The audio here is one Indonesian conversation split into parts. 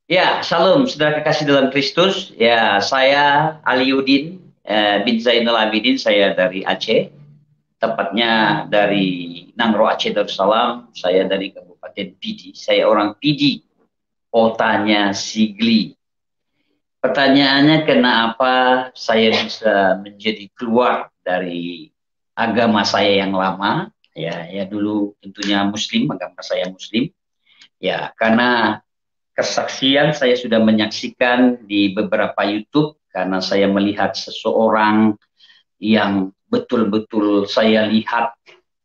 Ya, Shalom, saudara kekasih dalam Kristus. Ya, saya Aliudin bin Zainal Abidin. Saya dari Aceh, tepatnya dari Nangro Aceh Darussalam. Saya dari Kabupaten Pidi. Saya orang Pidi, kotanya Sigli. Pertanyaannya, kenapa saya bisa menjadi keluar dari agama saya yang lama? Ya, ya dulu tentunya Muslim, agama saya Muslim. Ya, karena kesaksian saya sudah menyaksikan di beberapa YouTube karena saya melihat seseorang yang betul-betul saya lihat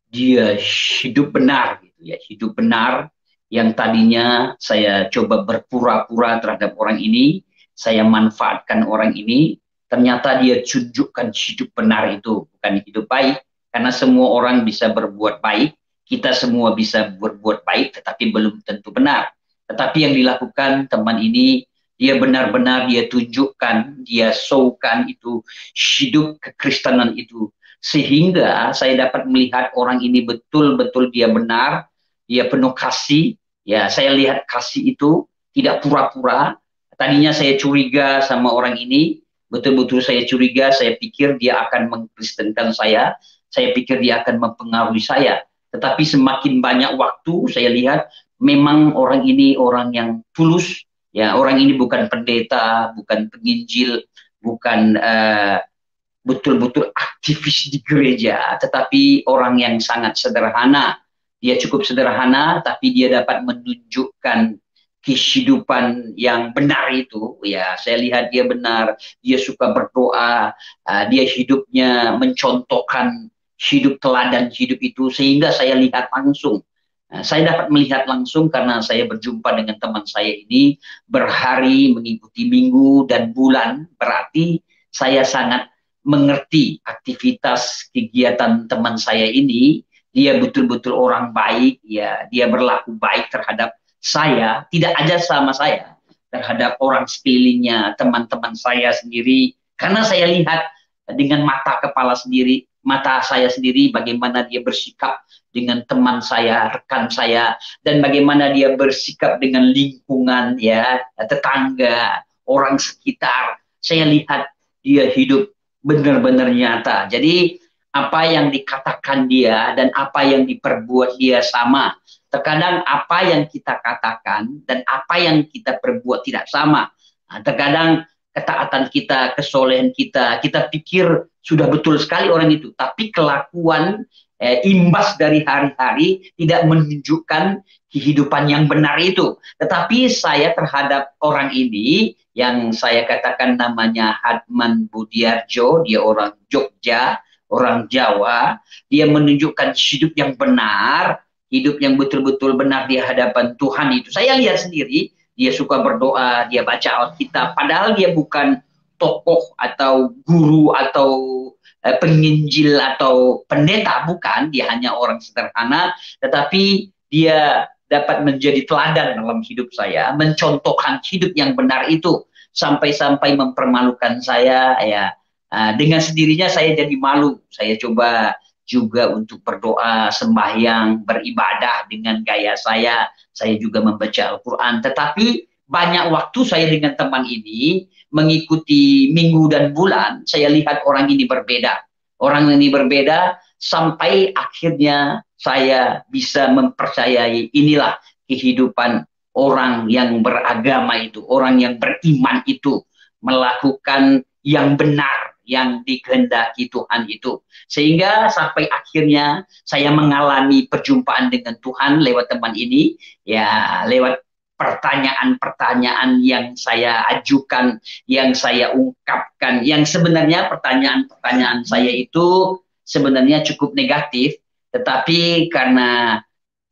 dia hidup benar gitu ya, hidup benar yang tadinya saya coba berpura-pura terhadap orang ini, saya manfaatkan orang ini, ternyata dia tunjukkan hidup benar itu bukan hidup baik karena semua orang bisa berbuat baik, kita semua bisa berbuat baik tetapi belum tentu benar. Tetapi yang dilakukan teman ini dia benar-benar dia tunjukkan, dia showkan itu hidup kekristenan itu sehingga saya dapat melihat orang ini betul-betul dia benar, dia penuh kasih. Ya, saya lihat kasih itu tidak pura-pura. Tadinya saya curiga sama orang ini, betul-betul saya curiga, saya pikir dia akan mengkristenkan saya pikir dia akan mempengaruhi saya. Tetapi semakin banyak waktu saya lihat memang orang ini orang yang tulus, ya orang ini bukan pendeta, bukan penginjil, bukan betul-betul aktivis di gereja, tetapi orang yang sangat sederhana. Dia cukup sederhana, tapi dia dapat menunjukkan kehidupan yang benar itu. Ya, saya lihat dia benar, dia suka berdoa, dia hidupnya mencontohkan hidup teladan hidup itu, sehingga saya lihat langsung. Nah, saya dapat melihat langsung karena saya berjumpa dengan teman saya ini berhari mengikuti minggu dan bulan, berarti saya sangat mengerti aktivitas kegiatan teman saya ini, dia betul-betul orang baik, ya, dia berlaku baik terhadap saya, tidak aja sama saya, terhadap orang sekelilingnya, teman-teman saya sendiri, karena saya lihat dengan mata kepala sendiri, mata saya sendiri, bagaimana dia bersikap dengan teman saya, rekan saya, dan bagaimana dia bersikap dengan lingkungan, ya, tetangga, orang sekitar. Saya lihat dia hidup benar-benar nyata. Jadi apa yang dikatakan dia dan apa yang diperbuat dia sama. Terkadang apa yang kita katakan dan apa yang kita perbuat tidak sama. Nah, terkadang ketaatan kita, kesolehan kita, kita pikir sudah betul sekali orang itu, tapi kelakuan imbas dari hari-hari tidak menunjukkan kehidupan yang benar itu. Tetapi saya terhadap orang ini yang saya katakan namanya Hadman Budiarjo, dia orang Jogja, orang Jawa, dia menunjukkan hidup yang benar, hidup yang betul-betul benar di hadapan Tuhan itu. Saya lihat sendiri, dia suka berdoa, dia baca Alkitab, padahal dia bukan tokoh atau guru atau penginjil atau pendeta, bukan, dia hanya orang sederhana, tetapi dia dapat menjadi teladan dalam hidup saya, mencontohkan hidup yang benar itu, sampai-sampai mempermalukan saya, ya. Dengan sendirinya saya jadi malu. Saya coba juga untuk berdoa, sembahyang, beribadah dengan gaya saya. Saya juga membaca Al-Quran. Tetapi banyak waktu saya dengan teman ini mengikuti minggu dan bulan, saya lihat orang ini berbeda. Orang ini berbeda sampai akhirnya saya bisa mempercayai inilah kehidupan orang yang beragama itu, orang yang beriman itu, melakukan yang benar, yang dikehendaki Tuhan itu. Sehingga sampai akhirnya saya mengalami perjumpaan dengan Tuhan lewat teman ini, ya lewat pertanyaan-pertanyaan yang saya ajukan, yang saya ungkapkan, yang sebenarnya pertanyaan-pertanyaan saya itu sebenarnya cukup negatif, tetapi karena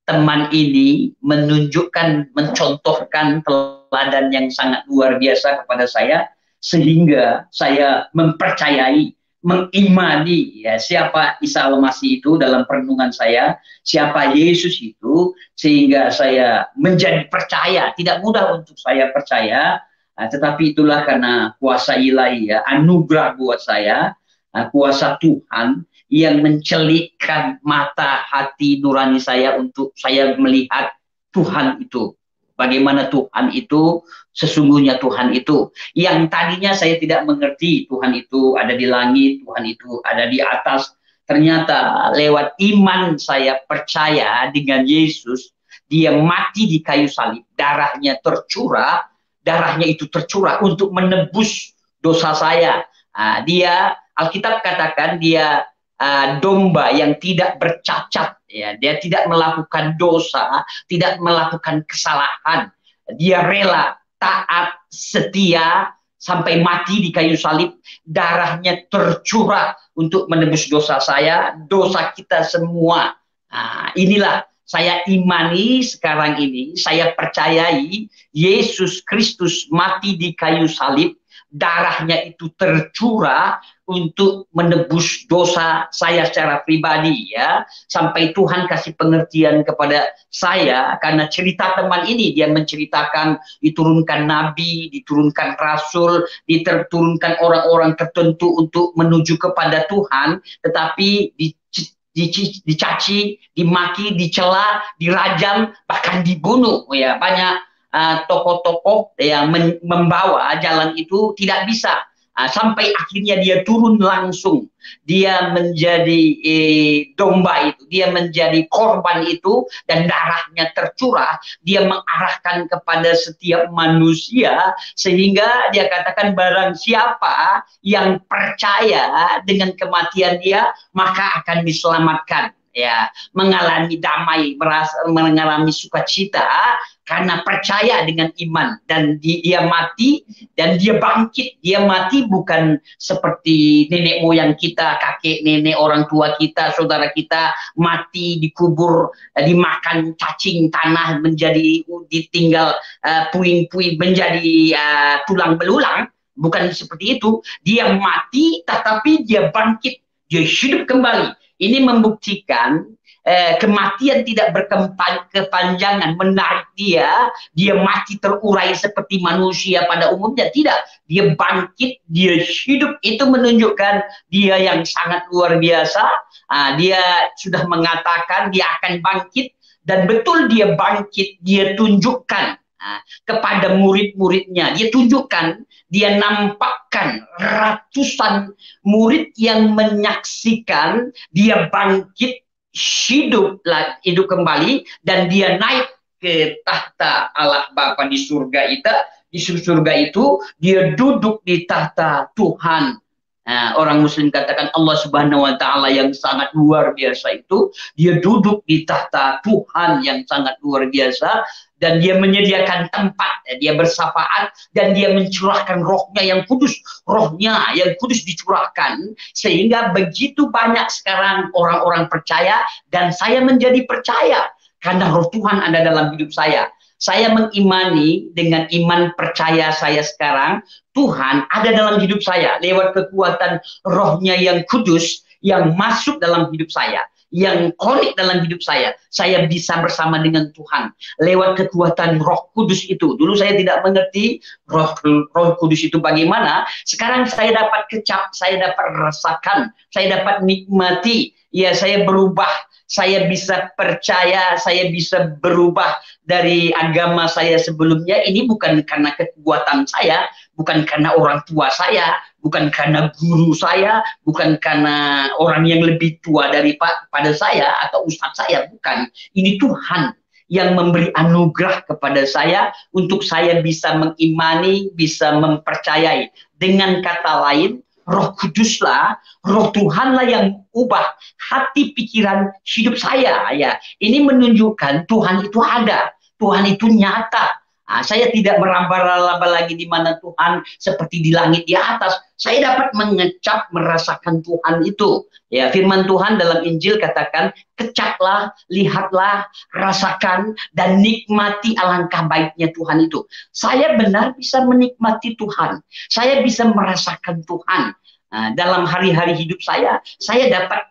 teman ini menunjukkan, mencontohkan teladan yang sangat luar biasa kepada saya, sehingga saya mempercayai, mengimani ya siapa Isa Al-Masih itu dalam perenungan saya, siapa Yesus itu, sehingga saya menjadi percaya. Tidak mudah untuk saya percaya, tetapi itulah karena kuasa ilahi, ya, anugerah buat saya, kuasa Tuhan yang mencelikkan mata hati nurani saya untuk saya melihat Tuhan itu bagaimana Tuhan itu, sesungguhnya Tuhan itu. Yang tadinya saya tidak mengerti Tuhan itu ada di langit, Tuhan itu ada di atas. Ternyata lewat iman saya percaya dengan Yesus, dia mati di kayu salib, darahnya itu tercurah untuk menebus dosa saya. Dia, Alkitab katakan dia domba yang tidak bercacat, ya, dia tidak melakukan dosa, tidak melakukan kesalahan, dia rela, taat, setia sampai mati di kayu salib, darahnya tercurah untuk menebus dosa saya, dosa kita semua. Inilah saya imani sekarang ini, saya percayai Yesus Kristus mati di kayu salib, darahnya itu tercurah untuk menebus dosa saya secara pribadi, ya, sampai Tuhan kasih pengertian kepada saya. Karena cerita teman ini, dia menceritakan diturunkan nabi, diturunkan rasul, diturunkan orang-orang tertentu untuk menuju kepada Tuhan, tetapi dicaci, dimaki, dicela, dirajam, bahkan dibunuh, ya. Banyak tokoh-tokoh yang membawa jalan itu tidak bisa, sampai akhirnya dia turun langsung, dia menjadi domba itu, dia menjadi korban itu, dan darahnya tercurah, dia mengarahkan kepada setiap manusia, sehingga dia katakan barang siapa yang percaya dengan kematian dia, maka akan diselamatkan, ya, mengalami damai, mengalami sukacita karena percaya dengan iman. Dan dia mati dan dia bangkit. Dia mati bukan seperti nenek moyang kita, kakek nenek orang tua kita, saudara kita mati dikubur, dimakan cacing tanah, menjadi ditinggal puing-puing, menjadi tulang belulang. Bukan seperti itu. Dia mati tetapi dia bangkit, dia hidup kembali. Ini membuktikan kematian tidak berkepanjangan menarik dia mati terurai seperti manusia pada umumnya, tidak. Dia bangkit, dia hidup. Itu menunjukkan dia yang sangat luar biasa. Dia sudah mengatakan dia akan bangkit, dan betul dia bangkit. Dia tunjukkan kepada murid-muridnya, dia tunjukkan, dia nampakkan ratusan murid yang menyaksikan dia bangkit, hidup kembali, dan dia naik ke tahta Allah Bapa di surga itu, dia duduk di tahta Tuhan. Orang Muslim katakan Allah Subhanahu wa Ta'ala yang sangat luar biasa itu, dia duduk di tahta Tuhan yang sangat luar biasa, dan dia menyediakan tempat, dia bersafaat, dan dia mencurahkan rohnya yang kudus dicurahkan, sehingga begitu banyak sekarang orang-orang percaya, dan saya menjadi percaya karena roh Tuhan ada dalam hidup saya. Saya mengimani dengan iman percaya saya sekarang, Tuhan ada dalam hidup saya lewat kekuatan rohnya yang kudus yang masuk dalam hidup saya, yang konik dalam hidup saya. Saya bisa bersama dengan Tuhan lewat kekuatan roh kudus itu. Dulu saya tidak mengerti roh kudus itu bagaimana. Sekarang saya dapat kecap, saya dapat rasakan, saya dapat nikmati. Ya, saya berubah. Saya bisa percaya, saya bisa berubah dari agama saya sebelumnya. Ini bukan karena kekuatan saya, bukan karena orang tua saya, bukan karena guru saya, bukan karena orang yang lebih tua daripada saya atau ustadz saya, bukan. Ini Tuhan yang memberi anugerah kepada saya untuk saya bisa mengimani, bisa mempercayai. Dengan kata lain, Roh Kuduslah, Roh Tuhanlah yang ubah hati pikiran hidup saya, ya. Ini menunjukkan Tuhan itu ada, Tuhan itu nyata. Saya tidak meraba-raba lagi di mana Tuhan seperti di langit di atas. Saya dapat mengecap, merasakan Tuhan itu. Ya, firman Tuhan dalam Injil katakan, kecaplah, lihatlah, rasakan, dan nikmati alangkah baiknya Tuhan itu. Saya benar bisa menikmati Tuhan. Saya bisa merasakan Tuhan. Dalam hari-hari hidup saya dapat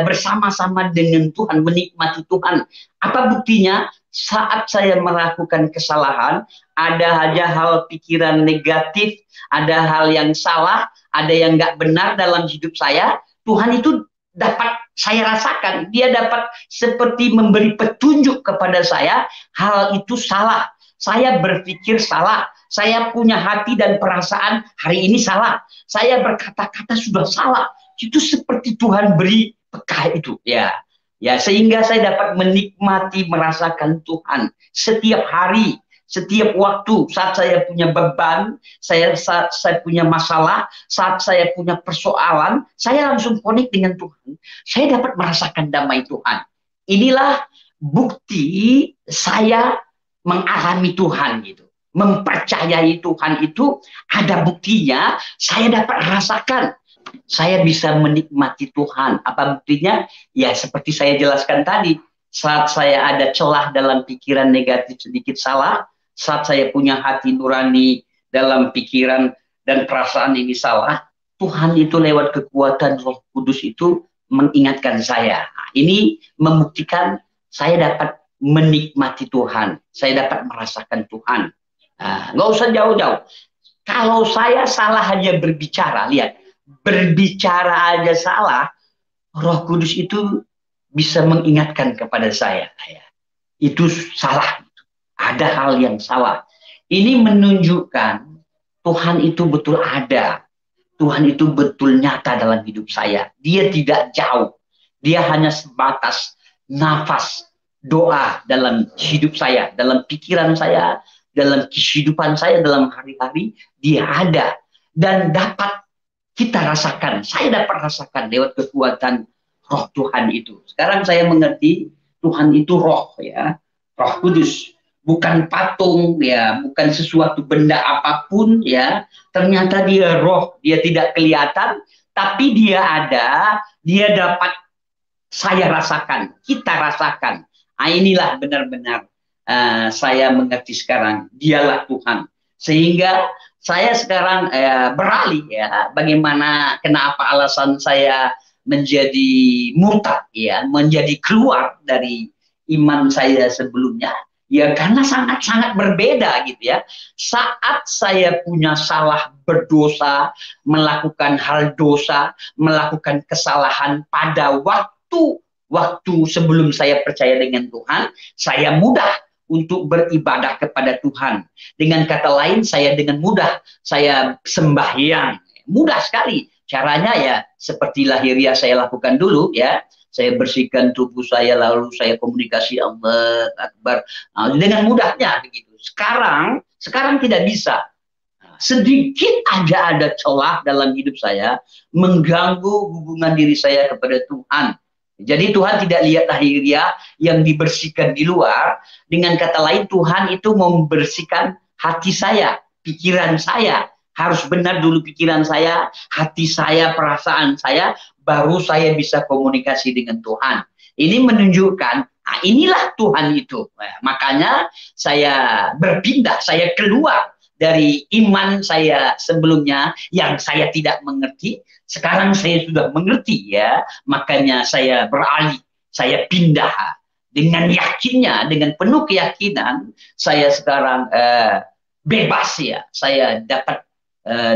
bersama-sama dengan Tuhan, menikmati Tuhan. Apa buktinya? Saat saya melakukan kesalahan, ada aja hal pikiran negatif, ada hal yang salah, ada yang nggak benar dalam hidup saya, Tuhan itu dapat saya rasakan. Dia dapat seperti memberi petunjuk kepada saya, hal itu salah. Saya berpikir salah. Saya punya hati dan perasaan hari ini salah. Saya berkata-kata sudah salah. Itu seperti Tuhan beri bekal itu, ya. Ya, sehingga saya dapat menikmati, merasakan Tuhan setiap hari, setiap waktu. Saat saya punya beban, saat saya punya masalah, saat saya punya persoalan, saya langsung connect dengan Tuhan. Saya dapat merasakan damai Tuhan. Inilah bukti saya mengalami Tuhan gitu. Mempercayai Tuhan itu ada buktinya, saya dapat rasakan. Saya bisa menikmati Tuhan. Apa buktinya? Ya seperti saya jelaskan tadi. Saat saya ada celah dalam pikiran negatif sedikit salah, saat saya punya hati nurani dalam pikiran dan perasaan ini salah, Tuhan itu lewat kekuatan Roh Kudus itu mengingatkan saya. Nah, ini membuktikan saya dapat menikmati Tuhan. Saya dapat merasakan Tuhan. Nah, nggak usah jauh-jauh. Kalau saya salah hanya berbicara, lihat. Berbicara aja salah, Roh Kudus itu bisa mengingatkan kepada saya. Itu salah. Ada hal yang salah. Ini menunjukkan Tuhan itu betul ada. Tuhan itu betul nyata dalam hidup saya. Dia tidak jauh. Dia hanya sebatas nafas doa dalam hidup saya, dalam pikiran saya, dalam kehidupan saya, dalam hari-hari. Dia ada. Dan dapat kita rasakan, saya dapat rasakan lewat kekuatan Roh Tuhan itu. Sekarang saya mengerti Tuhan itu roh, ya, Roh Kudus, bukan patung, ya, bukan sesuatu benda apapun, ya. Ternyata dia roh, dia tidak kelihatan, tapi dia ada, dia dapat saya rasakan, kita rasakan. Nah, inilah benar-benar saya mengerti sekarang, dialah Tuhan. Sehingga saya sekarang beralih, ya, bagaimana, kenapa alasan saya menjadi murtad, ya, menjadi keluar dari iman saya sebelumnya, ya karena sangat-sangat berbeda gitu ya. Saat saya punya salah, berdosa, melakukan hal dosa, melakukan kesalahan pada waktu sebelum saya percaya dengan Tuhan, saya mudah untuk beribadah kepada Tuhan. Dengan kata lain, saya dengan mudah, saya sembahyang. Mudah sekali. Caranya ya seperti lahiriah saya lakukan dulu, ya. Saya bersihkan tubuh saya, lalu saya komunikasi Allah Akbar. Nah, dengan mudahnya begitu. Sekarang tidak bisa. Sedikit aja ada celah dalam hidup saya, mengganggu hubungan diri saya kepada Tuhan. Jadi Tuhan tidak lihat lahiriah yang dibersihkan di luar. Dengan kata lain, Tuhan itu membersihkan hati saya, pikiran saya. Harus benar dulu pikiran saya, hati saya, perasaan saya, baru saya bisa komunikasi dengan Tuhan. Ini menunjukkan, nah inilah Tuhan itu. Nah, makanya saya berpindah, saya keluar dari iman saya sebelumnya yang saya tidak mengerti. Sekarang saya sudah mengerti, ya, makanya saya beralih, saya pindah dengan yakinnya, dengan penuh keyakinan saya sekarang bebas, ya, saya dapat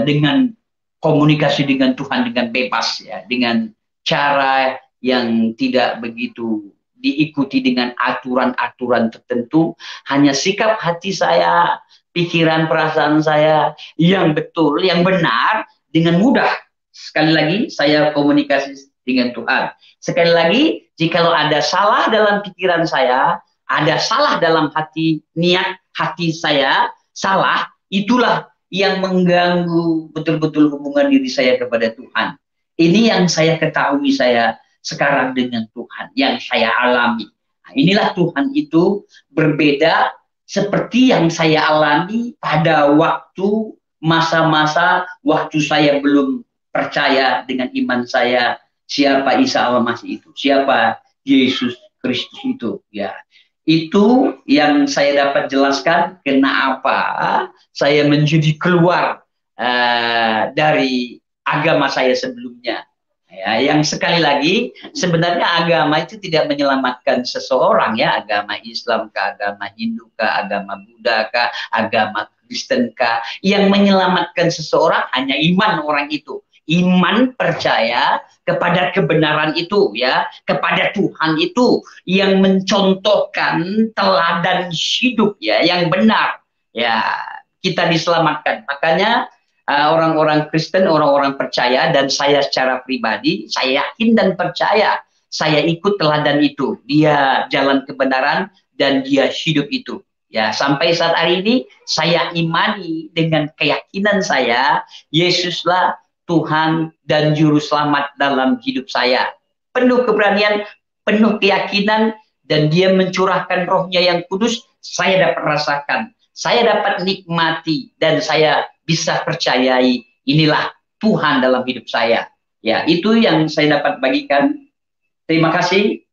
dengan komunikasi dengan Tuhan dengan bebas, ya, dengan cara yang tidak begitu diikuti dengan aturan-aturan tertentu, hanya sikap hati saya, pikiran perasaan saya yang betul, yang benar, dengan mudah. Sekali lagi, saya komunikasi dengan Tuhan. Sekali lagi, jikalau ada salah dalam pikiran saya, ada salah dalam hati, niat hati saya, salah, itulah yang mengganggu betul-betul hubungan diri saya kepada Tuhan. Ini yang saya ketahui saya sekarang dengan Tuhan, yang saya alami. Nah, inilah Tuhan itu berbeda seperti yang saya alami pada waktu masa-masa waktu saya belum percaya dengan iman saya siapa Isa Al-Masih itu, siapa Yesus Kristus itu, ya. Itu yang saya dapat jelaskan kenapa saya menjadi keluar dari agama saya sebelumnya. Ya, yang sekali lagi sebenarnya agama itu tidak menyelamatkan seseorang, ya, agama Islam kah, agama Hindu kah, agama Buddha kah, agama Kristen kah, yang menyelamatkan seseorang hanya iman orang itu. iman percaya kepada kebenaran itu, ya, kepada Tuhan itu yang mencontohkan teladan hidup, ya, yang benar, ya, kita diselamatkan. Makanya orang-orang Kristen, orang-orang percaya, dan saya secara pribadi, saya yakin dan percaya, saya ikut teladan itu. Dia jalan kebenaran dan dia hidup itu. Ya, sampai saat hari ini saya imani dengan keyakinan saya, Yesuslah Tuhan dan Juru Selamat dalam hidup saya. Penuh keberanian, penuh keyakinan, dan dia mencurahkan rohnya yang kudus, saya dapat rasakan. Saya dapat nikmati, dan saya bisa percayai, inilah Tuhan dalam hidup saya. Ya, itu yang saya dapat bagikan. Terima kasih.